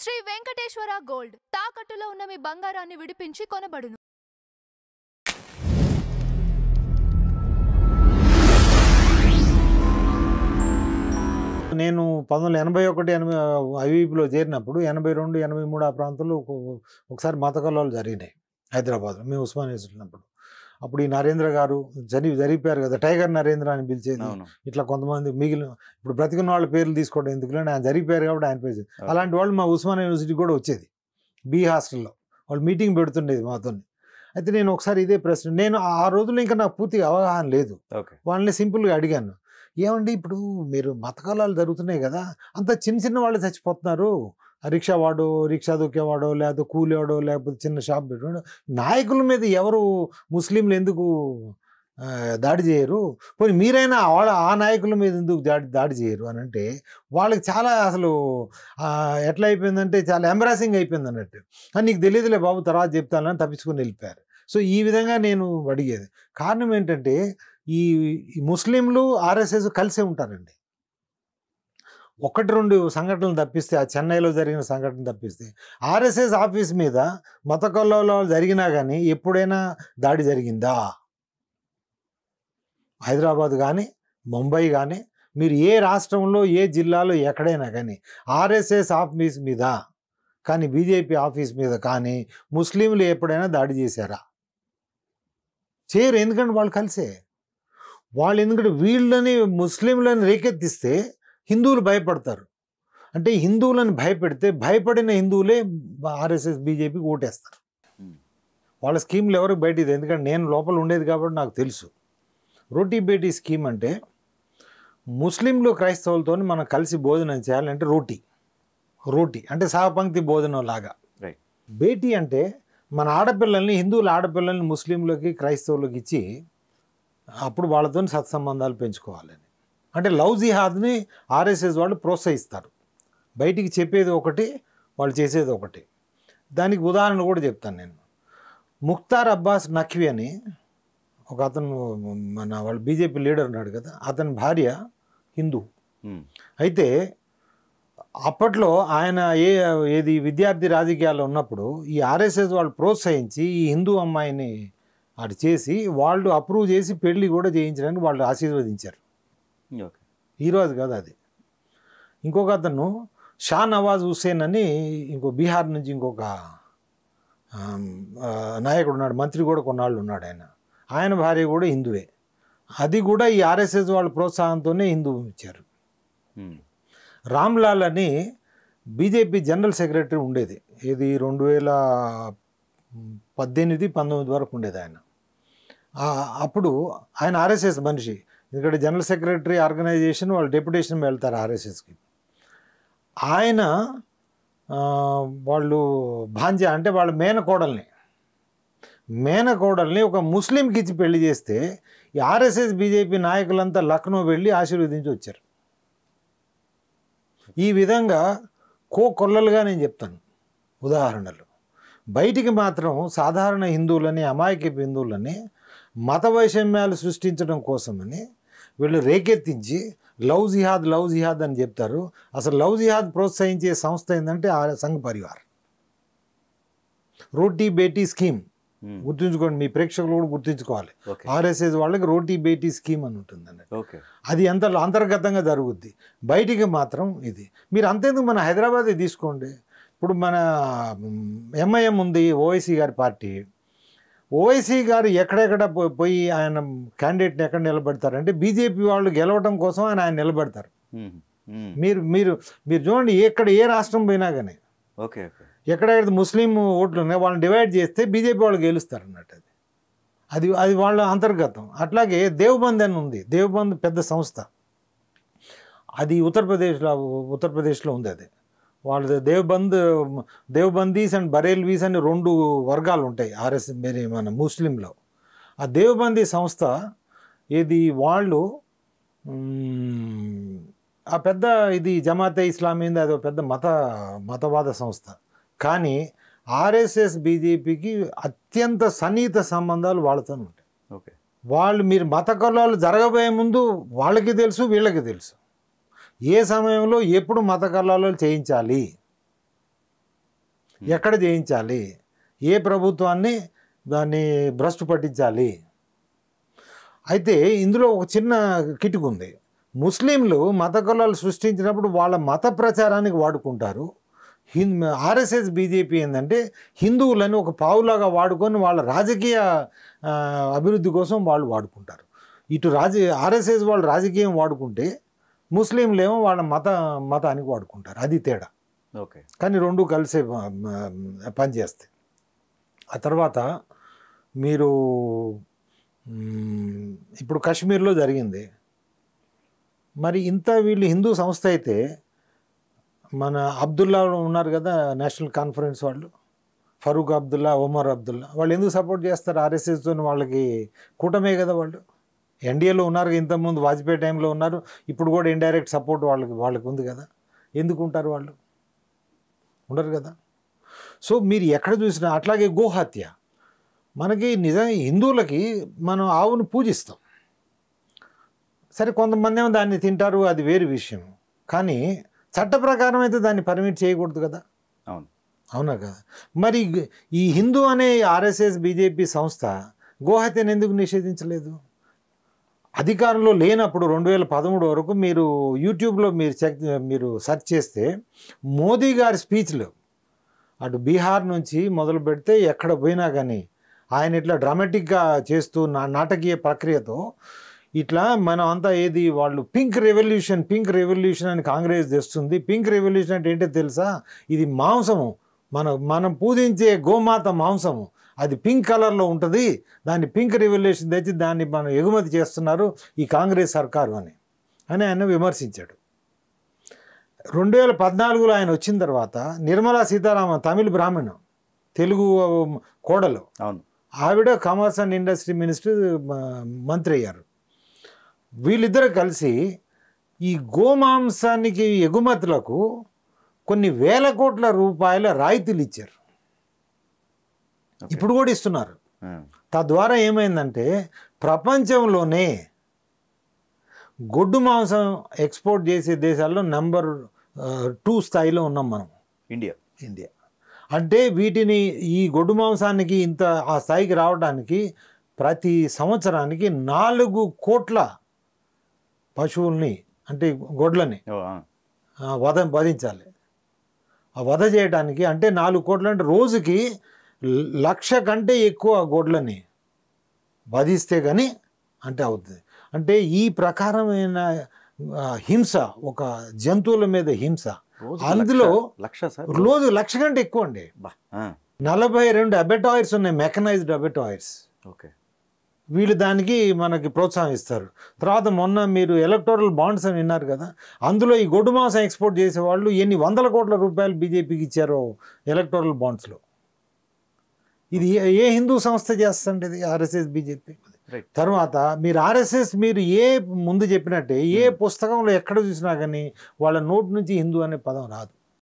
Shri Venkateswara gold తాకట్టులో ఉన్న మీ బంగారాన్ని విడిపించి కొనబడును. నేను 1981 ఐవీపీలో చేరినప్పుడు 82, 83 ఆ ప్రాంతంలో ఒకసారి మత కలహాలు జరిగినాయి హైదరాబాద్లో. మేము ఉస్మానియా ఉన్నప్పుడు. అప్పుడు ఈ నరేంద్ర గారు జరిపారు కదా, టైగర్ నరేంద్ర అని పిలిచేది. ఇట్లా కొంతమంది మిగిలిన ఇప్పుడు బ్రతికున్న వాళ్ళ పేర్లు తీసుకోవడం ఎందుకులేండి, ఆయన జరిపారు కాబట్టి ఆయన పేరు. అలాంటి వాళ్ళు మా ఉస్మానియా యూనివర్సిటీ కూడా వచ్చేది, బి హాస్టల్లో వాళ్ళు మీటింగ్ పెడుతుండేది మాతో. అయితే నేను ఒకసారి ఇదే ప్రశ్న, నేను ఆ రోజుల్లో ఇంకా నాకు పూర్తిగా అవగాహన లేదు. వాళ్ళని సింపుల్గా అడిగాను, ఏమండి ఇప్పుడు మీరు మత కలహాలు జరుగుతున్నాయి కదా, అంత చిన్న చిన్న వాళ్ళు చచ్చిపోతున్నారు, రిక్షా వాడో, రిక్షా దొక్కేవాడో, లేకపోతే కూలేవాడో, లేకపోతే చిన్న షాప్ పెట్టాడో, నాయకుల మీద ఎవరు ముస్లింలు ఎందుకు దాడి చేయరు, పోనీ మీరైనా ఆ నాయకుల మీద ఎందుకు దాడి చేయరు అని అంటే వాళ్ళకి చాలా అసలు ఎట్లా అయిపోయిందంటే చాలా ఎంబరాసింగ్ అయిపోయింది అన్నట్టు. నీకు తెలియదులే బాబు తర్వాత చెప్తానని తప్పించుకొని వెళ్ళిపోయారు. సో ఈ విధంగా నేను అడిగేది. కారణం ఏంటంటే ఈ ముస్లింలు ఆర్ఎస్ఎస్ కలిసే ఉంటారండి. 1-2 సంఘటనలు తప్పిస్తే, ఆ చెన్నైలో జరిగిన సంఘటన తప్పిస్తే, ఆర్ఎస్ఎస్ ఆఫీస్ మీద మత కలహాలు జరిగినా కానీ ఎప్పుడైనా దాడి జరిగిందా? హైదరాబాద్ కానీ, ముంబై కానీ, మీరు ఏ రాష్ట్రంలో ఏ జిల్లాలో ఎక్కడైనా కానీ ఆర్ఎస్ఎస్ ఆఫీస్ మీద కానీ, బీజేపీ ఆఫీస్ మీద కానీ ముస్లింలు ఎప్పుడైనా దాడి చేశారా? చేయరు. ఎందుకంటే వాళ్ళు కలిసే. వాళ్ళు ఎందుకంటే వీళ్ళని ముస్లింలను రేకెత్తిస్తే హిందువులు భయపడతారు. అంటే హిందువులను భయపెడితే భయపడిన హిందువులే ఆర్ఎస్ఎస్ బీజేపీకి ఓటేస్తారు. వాళ్ళ స్కీమ్లు ఎవరికి బయటిది, ఎందుకంటే నేను లోపల ఉండేది కాబట్టి నాకు తెలుసు. రోటీ బేటీ స్కీమ్ అంటే ముస్లింలు క్రైస్తవులతో మనం కలిసి భోజనం చేయాలంటే రోటీ అంటే సహపంక్తి భోజనం లాగా. బేటీ అంటే మన ఆడపిల్లల్ని, హిందువుల ఆడపిల్లల్ని ముస్లింలకి క్రైస్తవులకి ఇచ్చి అప్పుడు వాళ్ళతో సత్సంబంధాలు పెంచుకోవాలని. అంటే లవ్ జిహాద్ని ఆర్ఎస్ఎస్ వాళ్ళు ప్రోత్సహిస్తారు. బయటికి చెప్పేది ఒకటి, వాళ్ళు చేసేది ఒకటి. దానికి ఉదాహరణ కూడా చెప్తాను నేను. ముఖ్తార్ అబ్బాస్ నఖ్వీ అని ఒక అతను, వాళ్ళ బీజేపీ లీడర్ ఉన్నాడు కదా, అతని భార్య హిందూ. అయితే అప్పట్లో ఆయన ఏది విద్యార్థి రాజకీయాల్లో ఉన్నప్పుడు ఈ ఆర్ఎస్ఎస్ వాళ్ళు ప్రోత్సహించి ఈ హిందూ అమ్మాయిని అది చేసి వాళ్ళు అప్రూవ్ చేసి పెళ్లి కూడా చేయించడానికి వాళ్ళు ఆశీర్వదించారు. ఈరోజు కదా అది. ఇంకొక అతను షా నవాజ్ హుస్సేన్ అని ఇంకో బీహార్ నుంచి ఇంకొక నాయకుడు ఉన్నాడు, మంత్రి కూడా కొన్నాళ్ళు ఉన్నాడు. ఆయన భార్య కూడా హిందువే. అది కూడా ఈ ఆర్ఎస్ఎస్ వాళ్ళ ప్రోత్సాహంతోనే హిందూ ఇచ్చారు. రామ్లాల్ అని బీజేపీ జనరల్ సెక్రటరీ ఉండేది, ఇది 2018-19 వరకు ఉండేది ఆయన. అప్పుడు ఆయన ఆర్ఎస్ఎస్ మనిషి, ఎందుకంటే జనరల్ సెక్రటరీ ఆర్గనైజేషన్ వాళ్ళు డెప్యుటేషన్ వెళ్తారు ఆర్ఎస్ఎస్కి. ఆయన వాళ్ళు భాంజా అంటే వాళ్ళ మేనకోడల్ని ఒక ముస్లింకి ఇచ్చి పెళ్లి చేస్తే ఈ ఆర్ఎస్ఎస్ బీజేపీ నాయకులంతా లక్నో వెళ్ళి ఆశీర్వదించి వచ్చారు. ఈ విధంగా కొల్లలుగా నేను చెప్తాను ఉదాహరణలు. బయటికి మాత్రం సాధారణ హిందువులని, అమాయకపు హిందువులని మత వైషమ్యాలు సృష్టించడం కోసమని వీళ్ళు రేకెత్తించి లవ్ జిహాద్ అని చెప్తారు. అసలు లవ్ జిహాద్ ప్రోత్సహించే సంస్థ ఏంటంటే సంఘ్ పరివార్. రోటీ బేటీ స్కీమ్ గుర్తుంచుకోండి, మీ ప్రేక్షకులు కూడా గుర్తుంచుకోవాలి. ఆర్ఎస్ఎస్ వాళ్ళకి రోటీ బేటీ స్కీమ్ అని ఉంటుంది అన్నట్టు. అది అంతర్గతంగా జరుగుద్ది. బయటికి మాత్రం ఇది. మీరు అంతేందుకు మన హైదరాబాద్ తీసుకోండి. ఇప్పుడు మన ఎంఐఎం ఉంది, ఓవైసీ గారి పార్టీ. ఓవైసీ గారు ఎక్కడెక్కడ పోయి ఆయన క్యాండిడేట్ని ఎక్కడ నిలబెడతారంటే బీజేపీ వాళ్ళు గెలవడం కోసం ఆయన నిలబెడతారు. మీరు చూడండి, ఏ రాష్ట్రం పోయినా కానీ ఎక్కడెక్కడ ముస్లిం ఓట్లు ఉన్నాయి వాళ్ళని డివైడ్ చేస్తే బీజేపీ వాళ్ళు గెలుస్తారు అన్నట్టు. అది వాళ్ళ అంతర్గతం. అట్లాగే దేవ్బంద్ అని ఉంది, దేవ్బంద్ పెద్ద సంస్థ, అది ఉత్తరప్రదేశ్లో ఉంది. అది వాళ్ళది దేవ్బందీస్ అండ్ బరేల్వీస్ అని 2 వర్గాలు ఉంటాయి మన ముస్లింలో. ఆ దేవ్బందీ సంస్థ వాళ్ళు ఆ పెద్ద ఇది జమాతే ఇస్లామీ, అది పెద్ద మతవాద సంస్థ. కానీ ఆర్ఎస్ఎస్ బీజేపీకి అత్యంత సన్నిహిత సంబంధాలు వాళ్ళతో ఉంటాయి. వాళ్ళు మీరు మత కలహాలు జరగబోయే ముందు వాళ్ళకి తెలుసు, వీళ్ళకి తెలుసు ఏ సమయంలో ఎప్పుడు మత కలహాలు చేయించాలి. ఎక్కడ చేయించాలి, ఏ ప్రభుత్వాన్ని దాన్ని భ్రష్టు పట్టించాలి. అయితే ఇందులో ఒక చిన్న కిటుకు ఉంది. ముస్లింలు మత కులాలు సృష్టించినప్పుడు వాళ్ళ మత ప్రచారానికి వాడుకుంటారు. ఆర్ఎస్ఎస్ బీజేపీ ఏంటంటే హిందువులని ఒక పావులాగా వాడుకొని వాళ్ళ రాజకీయ అభివృద్ధి కోసం వాళ్ళు వాడుకుంటారు. ఇటు ఆర్ఎస్ఎస్ వాళ్ళు రాజకీయం వాడుకుంటే ముస్లింలు ఏమో వాళ్ళ మతానికి వాడుకుంటారు. అది తేడా. ఓకే. కానీ రెండు కలిసే పనిచేస్తాయి. ఆ తర్వాత మీరు ఇప్పుడు కాశ్మీర్లో జరిగింది. మరి ఇంత వీళ్ళు హిందూ సంస్థ అయితే మన అబ్దుల్లా ఉన్నారు కదా, నేషనల్ కాన్ఫరెన్స్ వాళ్ళు, ఫరూక్ అబ్దుల్లా, ఒమర్ అబ్దుల్లా, వాళ్ళు ఎందుకు సపోర్ట్ చేస్తారు ఆర్ఎస్ఎస్తో? వాళ్ళకి కూటమే కదా, వాళ్ళు ఎన్డీఏలో ఉన్నారు, ఇంతకుముందు వాజ్పేయి టైంలో ఉన్నారు, ఇప్పుడు కూడా ఇండైరెక్ట్ సపోర్ట్ వాళ్ళకి ఉంది కదా. ఎందుకు ఉంటారు వాళ్ళు? ఉండరు కదా. సో మీరు ఎక్కడ చూసినా అట్లాగే గోహత్య, మనకి నిజంగా హిందువులకి మనం ఆవును పూజిస్తాం, సరే కొంతమంది ఏమో దాన్ని తింటారు, అది వేరు విషయం. కానీ చట్ట ప్రకారం అయితే దాన్ని పర్మిట్ చేయకూడదు కదా. అవును, అవునా కదా. మరి ఈ హిందూ అనే ఆర్ఎస్ఎస్ బీజేపీ సంస్థ గోహత్యను ఎందుకు నిషేధించలేదు? అధికారంలో లేనప్పుడు 2013 వరకు మీరు యూట్యూబ్లో మీరు సెర్చ్ చేస్తే మోదీ గారి స్పీచ్లు అటు బీహార్ నుంచి మొదలు పెడితే ఎక్కడ పోయినా కానీ ఆయన ఇట్లా డ్రామాటిక్గా చేస్తూ నాటకీయ ప్రక్రియతో ఇట్లా మనం అంతా ఏది వాళ్ళు పింక్ రెవల్యూషన్ అని కాంగ్రెస్ తెస్తుంది. పింక్ రెవల్యూషన్ అంటే ఏంటో తెలుసా? ఇది మాంసము, మనం పూజించే గోమాత మాంసము, అది పింక్ కలర్లో ఉంటుంది, దాన్ని పింక్ రెవల్యూషన్ తెచ్చి దాన్ని మనం ఎగుమతి చేస్తున్నారు ఈ కాంగ్రెస్ సర్కారు అని ఆయన విమర్శించాడు. 2014లో ఆయన వచ్చిన తర్వాత నిర్మలా సీతారామన్, తమిళ బ్రాహ్మణం, తెలుగు కోడలు, ఆవిడ కామర్స్ అండ్ ఇండస్ట్రీ మినిస్టర్ మంత్రి అయ్యారు. వీళ్ళిద్దరూ కలిసి ఈ గోమాంసానికి ఎగుమతులకు కొన్ని వేల కోట్ల రూపాయల రాయితీలు ఇచ్చారు. ఇప్పుడు కూడా ఇస్తున్నారు. తద్వారా ఏమైందంటే ప్రపంచంలోనే గొడ్డు మాంసం ఎక్స్పోర్ట్ చేసే దేశాల్లో నెంబర్ 2 స్థాయిలో ఉన్నాం మనం, ఇండియా. అంటే వీటిని ఈ గొడ్డు మాంసానికి ఇంత ఆ స్థాయికి రావడానికి ప్రతి సంవత్సరానికి 4 కోట్ల పశువుల్ని అంటే గొడ్లని వధించాలి. ఆ వధ చేయడానికి అంటే 4 కోట్లు అంటే రోజుకి 1,00,000 కంటే ఎక్కువ గొడ్లని వధిస్తే కానీ అంటే అవుతుంది. అంటే ఈ ప్రకారమైన హింస, ఒక జంతువుల మీద హింస, అందులో రోజు 1,00,000 కంటే ఎక్కువ అండి. 42 అబెటాయిర్స్ ఉన్నాయి, మెకనైజ్డ్ అబెటాయిర్స్. ఓకే. వీళ్ళు దానికి మనకి ప్రోత్సాహిస్తారు. తర్వాత మొన్న మీరు ఎలక్టోరల్ బాండ్స్ అని విన్నారు కదా, అందులో ఈ గొడ్డు మాంసం ఎక్స్పోర్ట్ చేసేవాళ్ళు ఎన్ని వందల కోట్ల రూపాయలు బీజేపీకి ఇచ్చారో ఎలక్టోరల్ బాండ్స్లో. ఇది ఏ హిందూ సంస్థ చేస్తుంది? ఇది ఆర్ఎస్ఎస్ బీజేపీ. తర్వాత మీరు ఆర్ఎస్ఎస్ మీరు ముందు చెప్పినట్టే ఏ పుస్తకంలో ఎక్కడ చూసినా కానీ వాళ్ళ నోటి నుంచి హిందూ అనే పదం రాదు.